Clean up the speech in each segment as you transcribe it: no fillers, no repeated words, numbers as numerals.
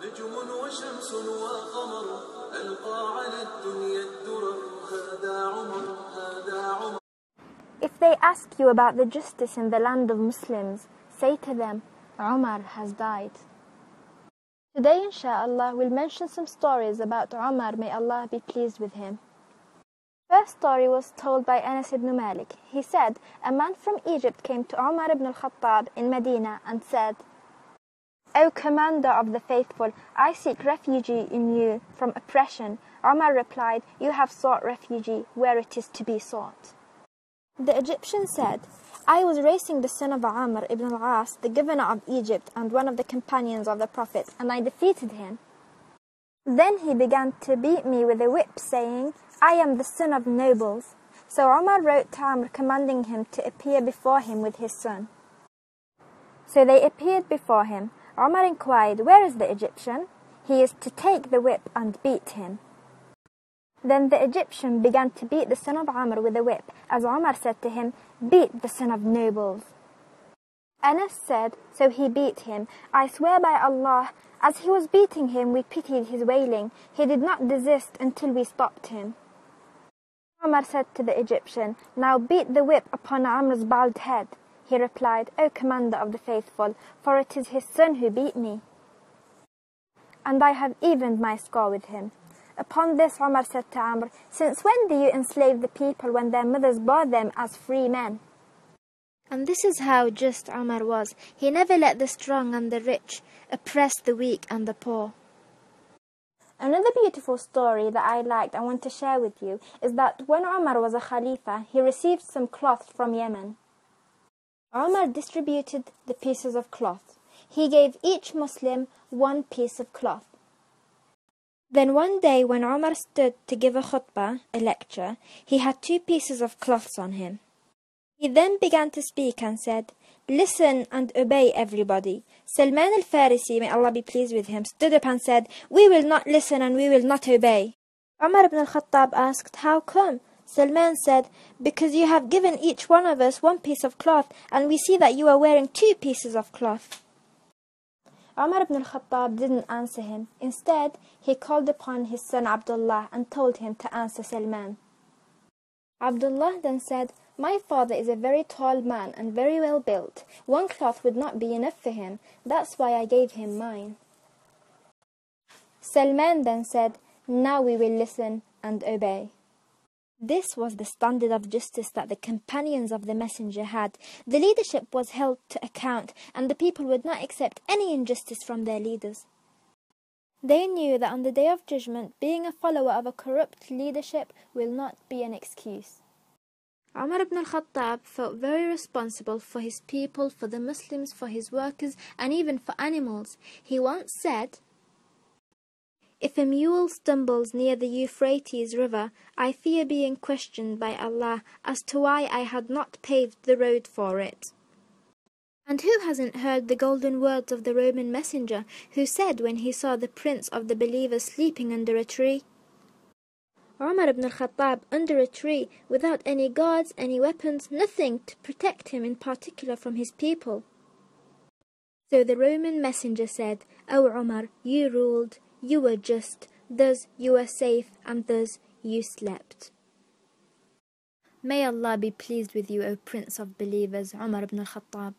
نجم وشمس وقمر ألقى على الدنيا الدرر هذا عمر هذا عمر. If they ask you about the justice in the land of Muslims, say to them, Umar has died. Today, inshallah, we'll mention some stories about Umar, may Allah be pleased with him. First story was told by Anas ibn Malik. He said, a man from Egypt came to Omar ibn Khattab in Medina and said, O Commander of the Faithful, I seek refuge in you from oppression. Omar replied, you have sought refuge where it is to be sought. The Egyptian said, I was racing the son of Amr ibn al-As, the governor of Egypt and one of the companions of the Prophet, and I defeated him. Then he began to beat me with a whip, saying, I am the son of nobles. So Omar wrote to Amr commanding him to appear before him with his son. So they appeared before him. Omar inquired, where is the Egyptian? He is to take the whip and beat him. Then the Egyptian began to beat the son of Amr with a whip, as Omar said to him, beat the son of nobles. Anas said, so he beat him. I swear by Allah, as he was beating him, we pitied his wailing. He did not desist until we stopped him. Omar said to the Egyptian, now beat the whip upon Amr's bald head. He replied, O Commander of the Faithful, for it is his son who beat me, and I have evened my score with him. Upon this, Omar said to Amr, since when do you enslave the people when their mothers bore them as free men? And this is how just Omar was. He never let the strong and the rich oppress the weak and the poor. Another beautiful story that I liked and want to share with you is that when Omar was a Khalifa, he received some cloth from Yemen. Omar distributed the pieces of cloth. He gave each Muslim one piece of cloth. Then one day when Omar stood to give a khutbah, a lecture, he had 2 pieces of cloths on him. He then began to speak and said, listen and obey everybody. Salman al-Farisi, may Allah be pleased with him, stood up and said, we will not listen and we will not obey. Omar ibn al-Khattab asked, how come? Salman said, because you have given each one of us 1 piece of cloth and we see that you are wearing 2 pieces of cloth. Omar ibn al-Khattab didn't answer him. Instead, he called upon his son Abdullah and told him to answer Salman. Abdullah then said, my father is a very tall man and very well built. 1 cloth would not be enough for him. That's why I gave him mine. Salman then said, now we will listen and obey. This was the standard of justice that the companions of the messenger had. The leadership was held to account, and the people would not accept any injustice from their leaders. They knew that on the day of judgment, being a follower of a corrupt leadership will not be an excuse. Umar ibn al-Khattab felt very responsible for his people, for the Muslims, for his workers, and even for animals. He once said, if a mule stumbles near the Euphrates River, I fear being questioned by Allah as to why I had not paved the road for it. And who hasn't heard the golden words of the Roman messenger, who said when he saw the prince of the believers sleeping under a tree? Umar ibn al-Khattab under a tree, without any guards, any weapons, nothing to protect him in particular from his people. So the Roman messenger said, O Umar, you ruled, you were just, thus you were safe, and thus you slept. May Allah be pleased with you, O Prince of Believers, Umar ibn al-Khattab.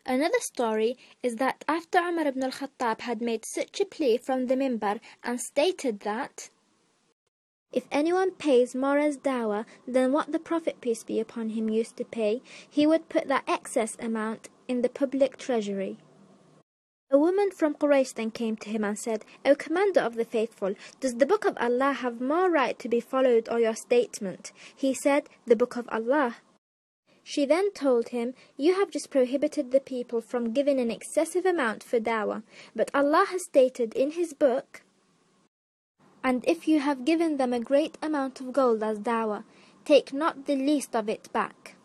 Another story is that after Umar ibn al-Khattab had made such a plea from the minbar and stated that if anyone pays more as dawah than what the Prophet, peace be upon him, used to pay, he would put that excess amount in the public treasury. A woman from Quraysh then came to him and said, O Commander of the Faithful, does the Book of Allah have more right to be followed or your statement? He said, the Book of Allah. She then told him, you have just prohibited the people from giving an excessive amount for dawah, but Allah has stated in His book, and if you have given them a great amount of gold as dawah, take not the least of it back.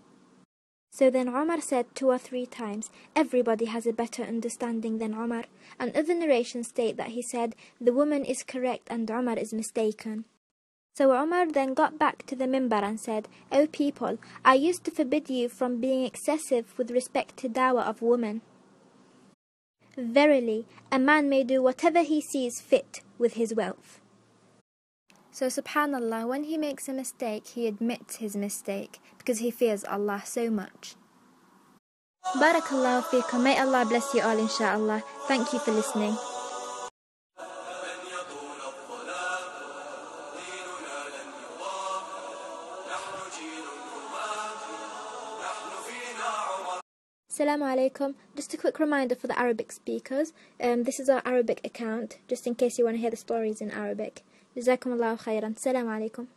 So then Umar said 2 or 3 times, everybody has a better understanding than Umar, and other narrations state that he said, the woman is correct and Umar is mistaken. So Umar then got back to the minbar and said, O people, I used to forbid you from being excessive with respect to dawah of women. Verily, a man may do whatever he sees fit with his wealth. So subhanallah, when he makes a mistake, he admits his mistake because he fears Allah so much. Barakallahu feekum. May Allah bless you all, inshaAllah. Thank you for listening. Assalamu alaikum. Just a quick reminder for the Arabic speakers. This is our Arabic account, just in case you want to hear the stories in Arabic. Jazakumullahu khairan. Assalamu alaikum.